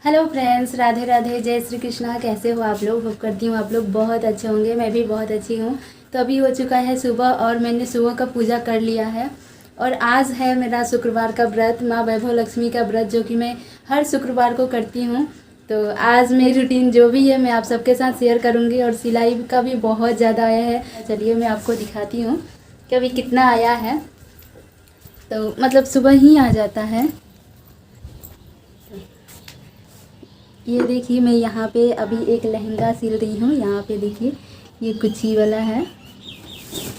Hello friends, Radhe Radhe, जय श्री कृष्णा। कैसे हो आप लोग? होप करती हूँ आप लोग बहुत अच्छे होंगे। मैं भी बहुत अच्छी हूँ। तो अभी हो चुका है सुबह और मैंने सुबह का पूजा कर लिया है। और आज है मेरा शुक्रवार का व्रत, माँ वैभव लक्ष्मी का व्रत, जो कि मैं हर शुक्रवार को करती हूँ। तो आज मेरी रूटीन जो भी है मैं आप सबके साथ शेयर करूँगी। और सिलाई का भी बहुत ज़्यादा आया है। चलिए मैं आपको दिखाती हूँ कि अभी कितना आया है। तो मतलब सुबह ही आ जाता है। ये देखिए, मैं यहाँ पे अभी एक लहंगा सिल रही हूँ। यहाँ पे देखिए, ये कुची वाला है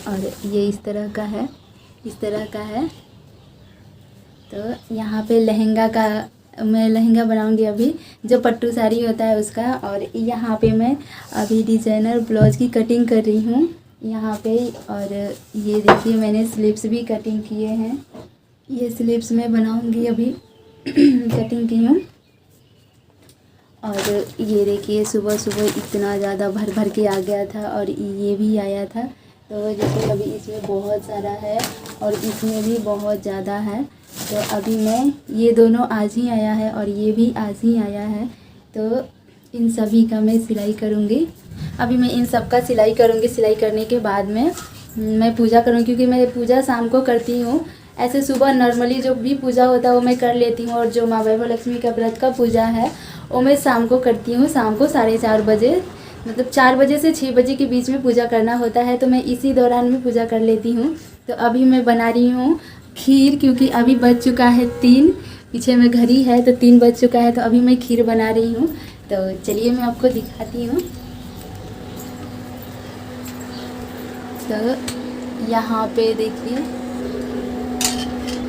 और ये इस तरह का है, इस तरह का है। तो यहाँ पे लहंगा का मैं लहंगा बनाऊंगी अभी, जो पट्टू साड़ी होता है उसका। और यहाँ पे मैं अभी डिज़ाइनर ब्लाउज की कटिंग कर रही हूँ यहाँ पे। और ये देखिए, मैंने स्लीव्स भी कटिंग किए हैं। ये स्लीव्स मैं बनाऊंगी अभी कटिंग की हूँ। और ये देखिए, सुबह सुबह इतना ज़्यादा भर भर के आ गया था और ये भी आया था। तो जैसे अभी इसमें बहुत सारा है और इसमें भी बहुत ज़्यादा है। तो अभी मैं ये दोनों आज ही आया है और ये भी आज ही आया है। तो इन सभी का मैं सिलाई करूँगी। अभी मैं इन सब का सिलाई करूँगी। सिलाई करने के बाद में मैं पूजा करूँगी, क्योंकि मैं पूजा शाम को करती हूँ। ऐसे सुबह नॉर्मली जो भी पूजा होता है वो मैं कर लेती हूँ। और जो माँ वैभव लक्ष्मी का व्रत का पूजा है वो मैं शाम को करती हूँ। शाम को 4:30 बजे, मतलब 4 बजे से 6 बजे के बीच में पूजा करना होता है। तो मैं इसी दौरान में पूजा कर लेती हूँ। तो अभी मैं बना रही हूँ खीर, क्योंकि अभी बज चुका है 3। पीछे में घड़ी है तो 3 बज चुका है। तो अभी मैं खीर बना रही हूँ। तो चलिए मैं आपको दिखाती हूँ। तो यहाँ पे देखिए,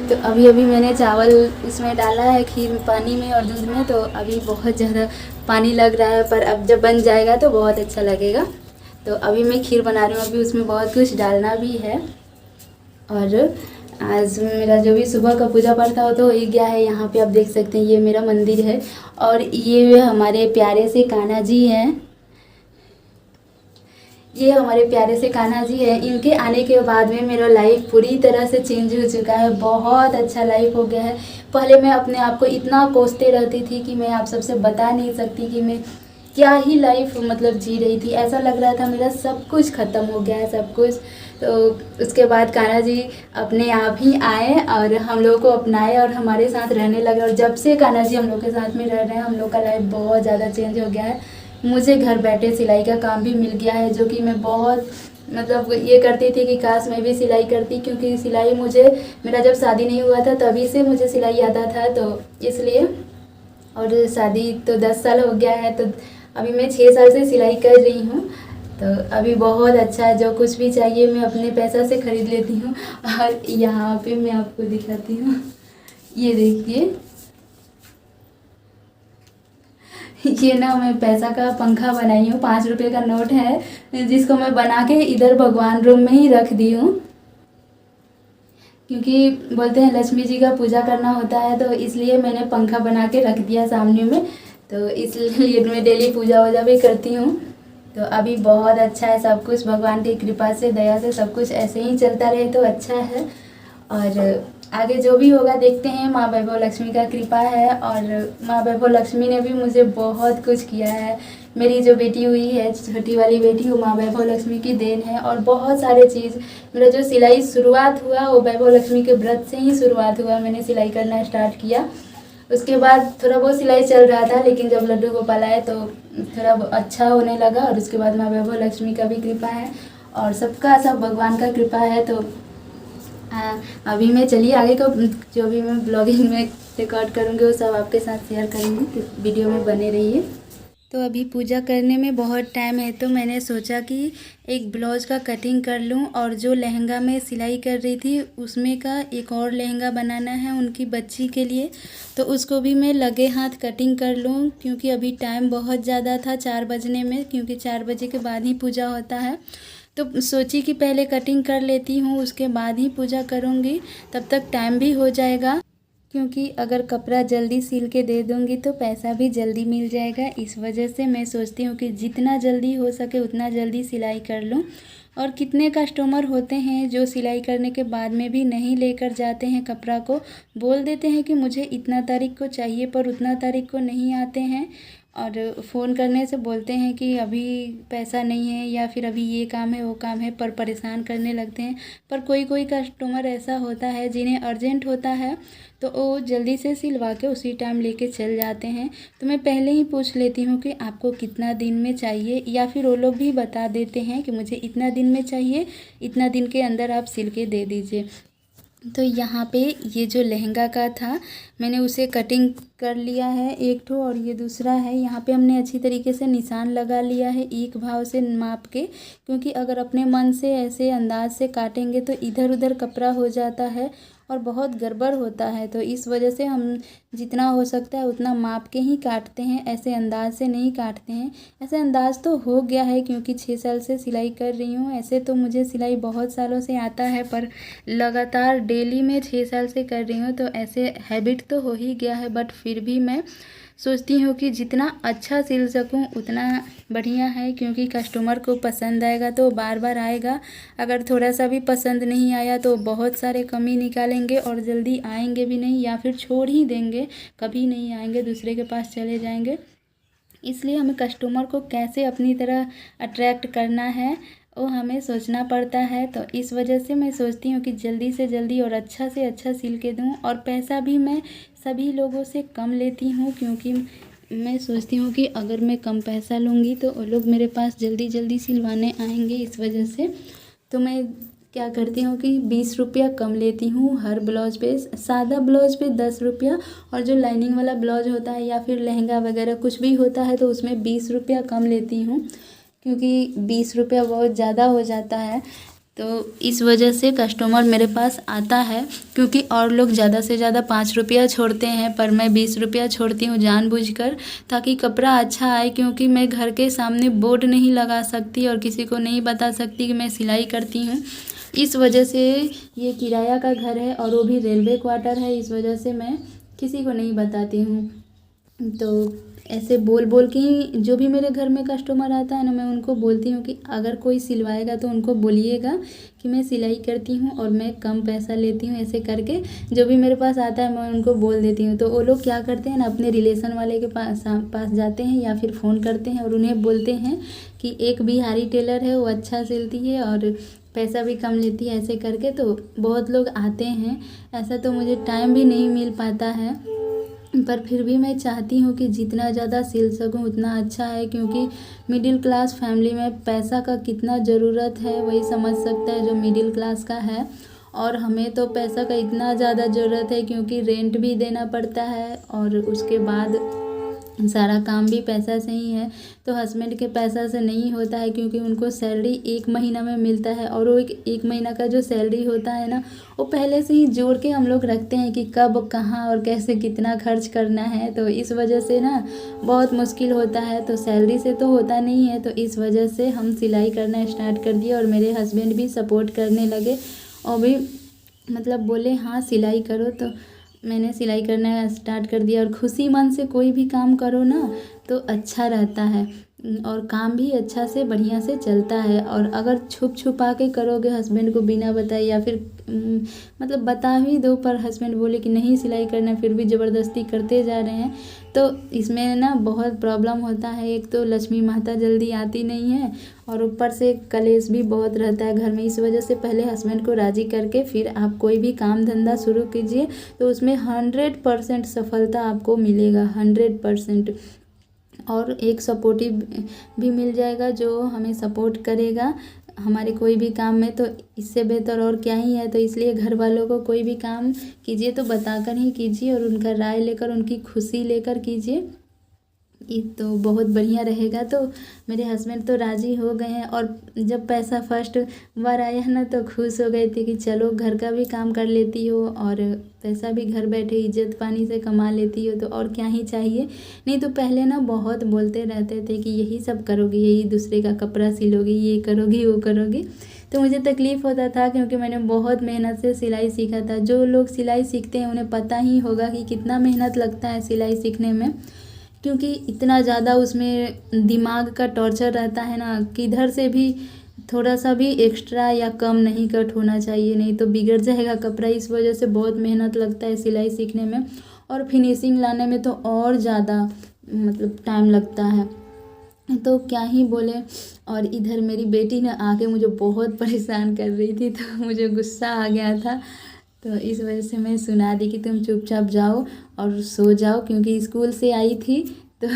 तो अभी अभी मैंने चावल इसमें डाला है खीर में, पानी में और दूध में। तो अभी बहुत ज़्यादा पानी लग रहा है, पर अब जब बन जाएगा तो बहुत अच्छा लगेगा। तो अभी मैं खीर बना रही हूँ। अभी उसमें बहुत कुछ डालना भी है। और आज मेरा जो भी सुबह का पूजा पाठ था वो तो हो गया है। यहाँ पे आप देख सकते हैं, ये मेरा मंदिर है और ये हमारे प्यारे से कान्हा जी हैं। ये हमारे प्यारे से कान्हा जी हैं। इनके आने के बाद में मेरा लाइफ पूरी तरह से चेंज हो चुका है। बहुत अच्छा लाइफ हो गया है। पहले मैं अपने आप को इतना कोसते रहती थी कि मैं आप सबसे बता नहीं सकती कि मैं क्या ही लाइफ मतलब जी रही थी। ऐसा लग रहा था मेरा सब कुछ ख़त्म हो गया है, सब कुछ। तो उसके बाद कान्हा जी अपने आप ही आए और हम लोगों को अपनाए और हमारे साथ रहने लगे। और जब से कान्हा जी हम लोग के साथ में रह रहे हैं, हम लोग का लाइफ बहुत ज़्यादा चेंज हो गया है। मुझे घर बैठे सिलाई का काम भी मिल गया है, जो कि मैं बहुत मतलब ये करती थी कि काश मैं भी सिलाई करती, क्योंकि सिलाई मुझे, मेरा जब शादी नहीं हुआ था तभी से मुझे सिलाई आता था। तो इसलिए, और शादी तो 10 साल हो गया है। तो अभी मैं 6 साल से सिलाई कर रही हूँ। तो अभी बहुत अच्छा है। जो कुछ भी चाहिए मैं अपने पैसा से ख़रीद लेती हूँ। और यहाँ पे मैं आपको दिखाती हूँ, ये देखिए, ये ना मैं पैसा का पंखा बनाई हूँ। 5 रुपये का नोट है, जिसको मैं बना के इधर भगवान रूम में ही रख दी हूँ। क्योंकि बोलते हैं लक्ष्मी जी का पूजा करना होता है, तो इसलिए मैंने पंखा बना के रख दिया सामने में। तो इसलिए मैं डेली पूजा वूजा भी करती हूँ। तो अभी बहुत अच्छा है सब कुछ, भगवान की कृपा से, दया से सब कुछ ऐसे ही चलता रहे तो अच्छा है। और आगे जो भी होगा देखते हैं। माँ वैभव लक्ष्मी का कृपा है। और माँ वैभव लक्ष्मी ने भी मुझे बहुत कुछ किया है। मेरी जो बेटी हुई है, छोटी वाली बेटी, वो माँ वैभव लक्ष्मी की देन है। और बहुत सारे चीज़, मेरा जो सिलाई शुरुआत हुआ वो वैभव लक्ष्मी के व्रत से ही शुरुआत हुआ। मैंने सिलाई करना स्टार्ट किया। उसके बाद थोड़ा बहुत सिलाई चल रहा था, लेकिन जब लड्डू गोपाल आए तो थोड़ा अच्छा होने लगा। और उसके बाद माँ वैभव लक्ष्मी का भी कृपा है और सबका सब भगवान का कृपा है। तो अभी मैं चलिए आगे का जो भी मैं ब्लॉगिंग में रिकॉर्ड करूँगी वो सब आपके साथ शेयर करूँगी। तो वीडियो में बने रहिए। तो अभी पूजा करने में बहुत टाइम है, तो मैंने सोचा कि एक ब्लाउज का कटिंग कर लूं। और जो लहंगा मैं सिलाई कर रही थी उसमें का एक और लहंगा बनाना है उनकी बच्ची के लिए। तो उसको भी मैं लगे हाथ कटिंग कर लूं, क्योंकि अभी टाइम बहुत ज़्यादा था 4 बजने में, क्योंकि 4 बजे के बाद ही पूजा होता है। तो सोची कि पहले कटिंग कर लेती हूँ, उसके बाद ही पूजा करूँगी, तब तक टाइम भी हो जाएगा। क्योंकि अगर कपड़ा जल्दी सिल के दे दूँगी तो पैसा भी जल्दी मिल जाएगा। इस वजह से मैं सोचती हूँ कि जितना जल्दी हो सके उतना जल्दी सिलाई कर लूँ। और कितने कस्टमर होते हैं जो सिलाई करने के बाद में भी नहीं लेकर जाते हैं कपड़ा को, बोल देते हैं कि मुझे इतना तारीख को चाहिए पर उतना तारीख को नहीं आते हैं और फ़ोन करने से बोलते हैं कि अभी पैसा नहीं है या फिर अभी ये काम है वो काम है, पर परेशान करने लगते हैं। पर कोई कोई कस्टमर ऐसा होता है जिन्हें अर्जेंट होता है तो वो जल्दी से सिलवा के उसी टाइम लेके चल जाते हैं। तो मैं पहले ही पूछ लेती हूँ कि आपको कितना दिन में चाहिए, या फिर वो लोग भी बता देते हैं कि मुझे इतना दिन में चाहिए, इतना दिन के अंदर आप सिल के दे दीजिए। तो यहाँ पे ये जो लहंगा का था मैंने उसे कटिंग कर लिया है एक ठो, और ये दूसरा है। यहाँ पे हमने अच्छी तरीके से निशान लगा लिया है एक भाव से माप के, क्योंकि अगर अपने मन से ऐसे अंदाज से काटेंगे तो इधर उधर कपड़ा हो जाता है और बहुत गड़बड़ होता है। तो इस वजह से हम जितना हो सकता है उतना माप के ही काटते हैं, ऐसे अंदाज से नहीं काटते हैं। ऐसे अंदाज तो हो गया है क्योंकि 6 साल से सिलाई कर रही हूँ। ऐसे तो मुझे सिलाई बहुत सालों से आता है, पर लगातार डेली में 6 साल से कर रही हूँ तो ऐसे हैबिट तो हो ही गया है। बट फिर भी मैं सोचती हूँ कि जितना अच्छा सिल सकूँ उतना बढ़िया है, क्योंकि कस्टमर को पसंद आएगा तो बार बार आएगा। अगर थोड़ा सा भी पसंद नहीं आया तो बहुत सारे कमी निकालेंगे और जल्दी आएंगे भी नहीं, या फिर छोड़ ही देंगे, कभी नहीं आएंगे, दूसरे के पास चले जाएंगे। इसलिए हमें कस्टमर को कैसे अपनी तरह अट्रैक्ट करना है वो हमें सोचना पड़ता है। तो इस वजह से मैं सोचती हूँ कि जल्दी से जल्दी और अच्छा से अच्छा सिल के दूँ, और पैसा भी मैं सभी लोगों से कम लेती हूँ, क्योंकि मैं सोचती हूँ कि अगर मैं कम पैसा लूँगी तो वो लोग मेरे पास जल्दी जल्दी सिलवाने आएंगे। इस वजह से तो मैं क्या करती हूँ कि 20 रुपया कम लेती हूँ हर ब्लाउज पे। सादा ब्लाउज पे 10 रुपया, और जो लाइनिंग वाला ब्लाउज होता है या फिर लहंगा वगैरह कुछ भी होता है तो उसमें 20 रुपया कम लेती हूँ, क्योंकि 20 रुपया बहुत ज़्यादा हो जाता है। तो इस वजह से कस्टमर मेरे पास आता है, क्योंकि और लोग ज़्यादा से ज़्यादा 5 रुपया छोड़ते हैं पर मैं 20 रुपया छोड़ती हूँ जानबूझकर, ताकि कपड़ा अच्छा आए। क्योंकि मैं घर के सामने बोर्ड नहीं लगा सकती और किसी को नहीं बता सकती कि मैं सिलाई करती हूँ। इस वजह से ये किराया का घर है और वो भी रेलवे क्वार्टर है, इस वजह से मैं किसी को नहीं बताती हूँ। तो ऐसे बोल बोल के ही जो भी मेरे घर में कस्टमर आता है ना, मैं उनको बोलती हूँ कि अगर कोई सिलवाएगा तो उनको बोलिएगा कि मैं सिलाई करती हूँ और मैं कम पैसा लेती हूँ। ऐसे करके जो भी मेरे पास आता है मैं उनको बोल देती हूँ। तो वो लोग क्या करते हैं ना, अपने रिलेशन वाले के पास जाते हैं या फिर फ़ोन करते हैं और उन्हें बोलते हैं कि एक बिहारी टेलर है, वो अच्छा सिलती है और पैसा भी कम लेती है। ऐसे करके तो बहुत लोग आते हैं। ऐसा तो मुझे टाइम भी नहीं मिल पाता है, पर फिर भी मैं चाहती हूँ कि जितना ज़्यादा सिल सकूँ उतना अच्छा है, क्योंकि मिडिल क्लास फैमिली में पैसा का कितना ज़रूरत है वही समझ सकता है जो मिडिल क्लास का है। और हमें तो पैसा का इतना ज़्यादा ज़रूरत है, क्योंकि रेंट भी देना पड़ता है और उसके बाद सारा काम भी पैसा से ही है। तो हस्बैंड के पैसा से नहीं होता है, क्योंकि उनको सैलरी 1 महीना में मिलता है, और वो एक महीना का जो सैलरी होता है ना, वो पहले से ही जोड़ के हम लोग रखते हैं कि कब कहाँ और कैसे कितना खर्च करना है। तो इस वजह से ना बहुत मुश्किल होता है, तो सैलरी से तो होता नहीं है। तो इस वजह से हम सिलाई करना स्टार्ट कर दिए और मेरे हस्बैंड भी सपोर्ट करने लगे और भी मतलब बोले हाँ सिलाई करो। तो मैंने सिलाई करना स्टार्ट कर दिया। और खुशी मन से कोई भी काम करो ना तो अच्छा रहता है और काम भी अच्छा से बढ़िया से चलता है। और अगर छुप छुपा के करोगे हस्बैंड को बिना बताए, या फिर मतलब बता भी दो पर हस्बैंड बोले कि नहीं सिलाई करना, फिर भी ज़बरदस्ती करते जा रहे हैं, तो इसमें ना बहुत प्रॉब्लम होता है। एक तो लक्ष्मी माता जल्दी आती नहीं है और ऊपर से कलेश भी बहुत रहता है घर में। इस वजह से पहले हस्बैंड को राज़ी करके फिर आप कोई भी काम धंधा शुरू कीजिए, तो उसमें 100% सफलता आपको मिलेगा, 100%। और एक सपोर्टिव भी मिल जाएगा जो हमें सपोर्ट करेगा हमारे कोई भी काम में। तो इससे बेहतर और क्या ही है। तो इसलिए घर वालों को कोई भी काम कीजिए तो बताकर ही कीजिए और उनका राय लेकर, उनकी खुशी लेकर कीजिए, ये तो बहुत बढ़िया रहेगा। तो मेरे हस्बैंड तो राज़ी हो गए हैं। और जब पैसा फर्स्ट बार आया ना तो खुश हो गए थे कि चलो घर का भी काम कर लेती हो और पैसा भी घर बैठे इज्जत पानी से कमा लेती हो, तो और क्या ही चाहिए। नहीं तो पहले ना बहुत बोलते रहते थे कि यही सब करोगी, यही दूसरे का कपड़ा सिलोगी, ये करोगी वो करोगी। तो मुझे तकलीफ़ होता था, क्योंकि मैंने बहुत मेहनत से सिलाई सीखा था। जो लोग सिलाई सीखते हैं उन्हें पता ही होगा कि कितना मेहनत लगता है सिलाई सीखने में, क्योंकि इतना ज़्यादा उसमें दिमाग का टॉर्चर रहता है ना, किधर से भी थोड़ा सा भी एक्स्ट्रा या कम नहीं कट होना चाहिए, नहीं तो बिगड़ जाएगा कपड़ा। इस वजह से बहुत मेहनत लगता है सिलाई सीखने में, और फिनिशिंग लाने में तो और ज़्यादा मतलब टाइम लगता है, तो क्या ही बोले। और इधर मेरी बेटी ने आके मुझे बहुत परेशान कर रही थी, तो मुझे गुस्सा आ गया था, तो इस वजह से मैं सुना दी कि तुम चुपचाप जाओ और सो जाओ, क्योंकि स्कूल से आई थी तो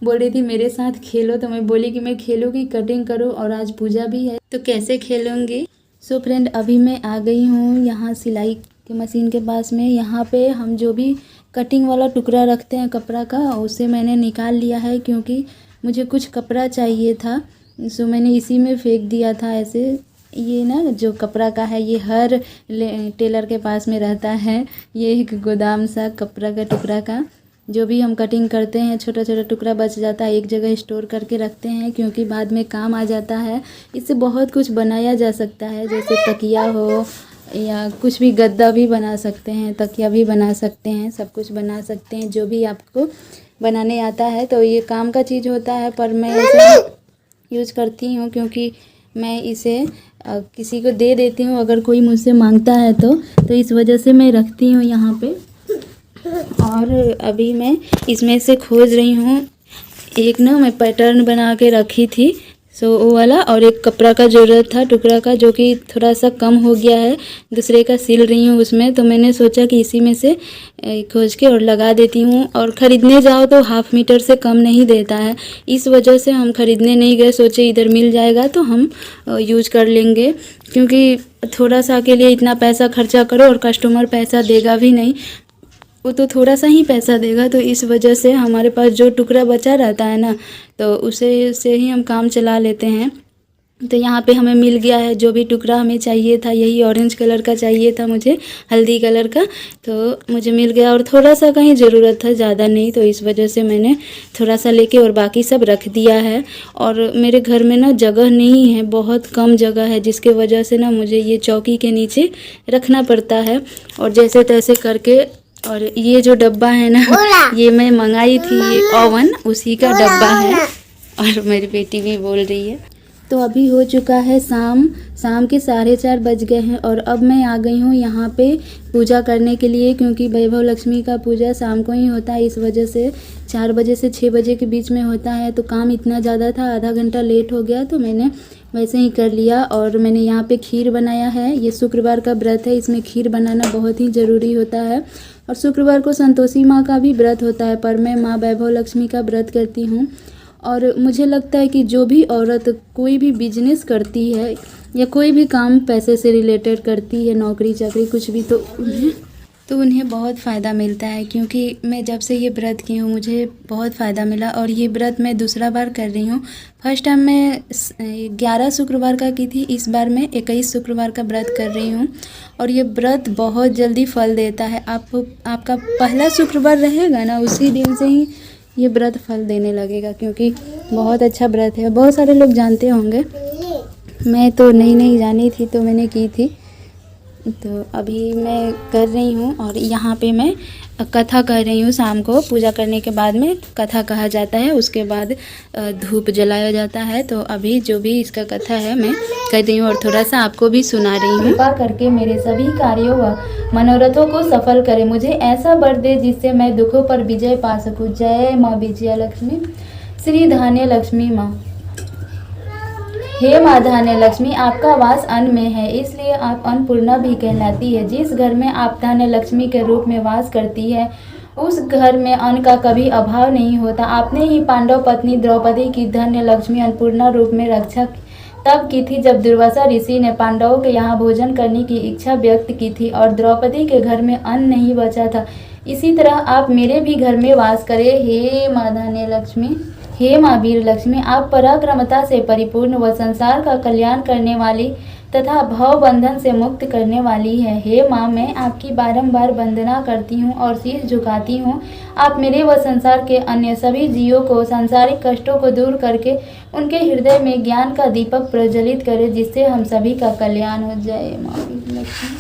बोल रही थी मेरे साथ खेलो, तो मैं बोली कि मैं खेलूँगी, कटिंग करो, और आज पूजा भी है तो कैसे खेलूँगी। सो फ्रेंड, अभी मैं आ गई हूँ यहाँ सिलाई के मशीन के पास में। यहाँ पे हम जो भी कटिंग वाला टुकड़ा रखते हैं कपड़ा का, उसे मैंने निकाल लिया है, क्योंकि मुझे कुछ कपड़ा चाहिए था, सो मैंने इसी में फेंक दिया था ऐसे। ये ना जो कपड़ा का है, ये हर टेलर के पास में रहता है, ये एक गोदाम सा कपड़ा का टुकड़ा का, जो भी हम कटिंग करते हैं छोटा छोटा टुकड़ा बच जाता है, एक जगह स्टोर करके रखते हैं, क्योंकि बाद में काम आ जाता है। इससे बहुत कुछ बनाया जा सकता है, जैसे तकिया हो या कुछ भी, गद्दा भी बना सकते हैं, तकिया भी बना सकते हैं, सब कुछ बना सकते हैं जो भी आपको बनाने आता है। तो ये काम का चीज़ होता है, पर मैं इसे यूज़ करती हूँ क्योंकि मैं इसे किसी को दे देती हूँ अगर कोई मुझसे मांगता है तो इस वजह से मैं रखती हूँ यहाँ पे। और अभी मैं इसमें से खोज रही हूँ, एक ना मैं पैटर्न बना के रखी थी, सो वो वाला, और एक कपड़ा का ज़रूरत था टुकड़ा का, जो कि थोड़ा सा कम हो गया है, दूसरे का सिल रही हूँ उसमें, तो मैंने सोचा कि इसी में से खोज के और लगा देती हूँ। और ख़रीदने जाओ तो 1/2 मीटर से कम नहीं देता है, इस वजह से हम ख़रीदने नहीं गए, सोचे इधर मिल जाएगा तो हम यूज कर लेंगे, क्योंकि थोड़ा सा के लिए इतना पैसा खर्चा करो और कस्टमर पैसा देगा भी नहीं, वो तो थोड़ा सा ही पैसा देगा। तो इस वजह से हमारे पास जो टुकड़ा बचा रहता है ना, तो उसे से ही हम काम चला लेते हैं। तो यहाँ पे हमें मिल गया है जो भी टुकड़ा हमें चाहिए था, यही ऑरेंज कलर का चाहिए था मुझे, हल्दी कलर का, तो मुझे मिल गया। और थोड़ा सा कहीं ज़रूरत था, ज़्यादा नहीं, तो इस वजह से मैंने थोड़ा सा लेके और बाकी सब रख दिया है। और मेरे घर में ना जगह नहीं है, बहुत कम जगह है, जिसके वजह से ना मुझे ये चौकी के नीचे रखना पड़ता है, और जैसे तैसे करके। और ये जो डब्बा है ना, ये मैं मंगाई थी, ये ओवन उसी का डब्बा है। और मेरी बेटी भी बोल रही है। तो अभी हो चुका है शाम के 4:30 बज गए हैं, और अब मैं आ गई हूँ यहाँ पे पूजा करने के लिए, क्योंकि वैभव लक्ष्मी का पूजा शाम को ही होता है, इस वजह से 4 बजे से 6 बजे के बीच में होता है। तो काम इतना ज़्यादा था, आधा घंटा लेट हो गया, तो मैंने वैसे ही कर लिया। और मैंने यहाँ पे खीर बनाया है, ये शुक्रवार का व्रत है, इसमें खीर बनाना बहुत ही ज़रूरी होता है। और शुक्रवार को संतोषी माँ का भी व्रत होता है, पर मैं माँ वैभव लक्ष्मी का व्रत करती हूँ। और मुझे लगता है कि जो भी औरत कोई भी बिजनेस करती है या कोई भी काम पैसे से रिलेटेड करती है, नौकरी चाकरी कुछ भी, तो उन्हें बहुत फ़ायदा मिलता है। क्योंकि मैं जब से ये व्रत की हूँ मुझे बहुत फ़ायदा मिला, और ये व्रत मैं दूसरा बार कर रही हूँ। फर्स्ट टाइम मैं 11 शुक्रवार का की थी, इस बार मैं 21 शुक्रवार का व्रत कर रही हूँ। और ये व्रत बहुत जल्दी फल देता है। आपका पहला शुक्रवार रहेगा ना, उसी दिन से ही ये व्रत फल देने लगेगा, क्योंकि बहुत अच्छा व्रत है। बहुत सारे लोग जानते होंगे, मैं तो नहीं जानी थी, तो मैंने की थी। तो अभी मैं कर रही हूँ, और यहाँ पे मैं कथा कर रही हूँ। शाम को पूजा करने के बाद में कथा कहा जाता है, उसके बाद धूप जलाया जाता है। तो अभी जो भी इसका कथा है मैं कर रही हूँ, और थोड़ा सा आपको भी सुना रही हूँ। कृपा करके मेरे सभी कार्यों व मनोरथों को सफल करे, मुझे ऐसा वर दे जिससे मैं दुखों पर विजय पा सकूँ। जय माँ विजया लक्ष्मी, श्री धान्य लक्ष्मी माँ। हे माँ धान्य लक्ष्मी, आपका वास अन्न में है, इसलिए आप अन्नपूर्णा भी कहलाती है। जिस घर में आप धान्य लक्ष्मी के रूप में वास करती है, उस घर में अन्न का कभी अभाव नहीं होता। आपने ही पांडव पत्नी द्रौपदी की धान्य लक्ष्मी अन्नपूर्णा रूप में रक्षा तब की थी, जब दुर्वासा ऋषि ने पांडवों के यहाँ भोजन करने की इच्छा व्यक्त की थी और द्रौपदी के घर में अन्न नहीं बचा था। इसी तरह आप मेरे भी घर में वास करें, हे माँ धान्य लक्ष्मी। हे माँ वीर लक्ष्मी, आप पराक्रमता से परिपूर्ण व संसार का कल्याण करने वाली तथा भव बंधन से मुक्त करने वाली है। हे माँ, मैं आपकी बारंबार वंदना करती हूँ और शीश झुकाती हूँ। आप मेरे व संसार के अन्य सभी जीवों को सांसारिक कष्टों को दूर करके उनके हृदय में ज्ञान का दीपक प्रज्वलित करें, जिससे हम सभी का कल्याण हो जाए। माँ वीर लक्ष्मी।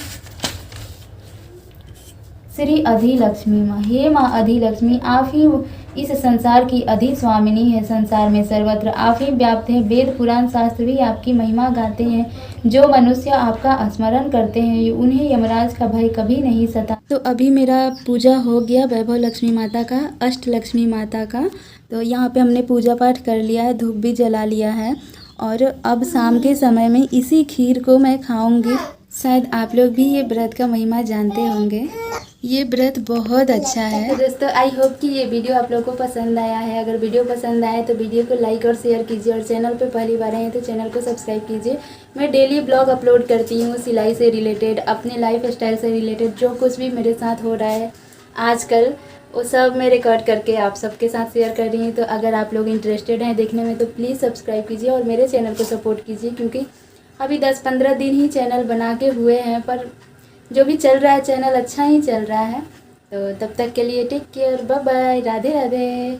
श्री अधिलक्ष्मी माँ, हे माँ अधिलक्ष्मी, आप ही इस संसार की अधिस्वामिनी है, संसार में सर्वत्र आप ही व्याप्त हैं। वेद पुराण शास्त्र भी आपकी महिमा गाते हैं। जो मनुष्य आपका स्मरण करते हैं उन्हें यमराज का भय कभी नहीं सता। तो अभी मेरा पूजा हो गया वैभव लक्ष्मी माता का, अष्ट लक्ष्मी माता का। तो यहाँ पे हमने पूजा पाठ कर लिया है, धूप भी जला लिया है और अब शाम के समय में इसी खीर को मैं खाऊंगी। शायद आप लोग भी ये व्रत का महिमा जानते होंगे। ये व्रत बहुत अच्छा है। तो दोस्तों आई होप कि ये वीडियो आप लोगों को पसंद आया है। अगर वीडियो पसंद आए तो वीडियो को लाइक और शेयर कीजिए और चैनल पे पहली बार आए हैं तो चैनल को सब्सक्राइब कीजिए। मैं डेली ब्लॉग अपलोड करती हूँ, सिलाई से रिलेटेड, अपने लाइफ स्टाइल से रिलेटेड, जो कुछ भी मेरे साथ हो रहा है आजकल वो सब मैं रिकॉर्ड करके आप सबके साथ शेयर कर रही हूँ। तो अगर आप लोग इंटरेस्टेड हैं देखने में तो प्लीज़ सब्सक्राइब कीजिए और मेरे चैनल को सपोर्ट कीजिए, क्योंकि अभी 10-15 दिन ही चैनल बना के हुए हैं, पर जो भी चल रहा है चैनल अच्छा ही चल रहा है। तो तब तक के लिए take care, bye bye, Radhe Radhe.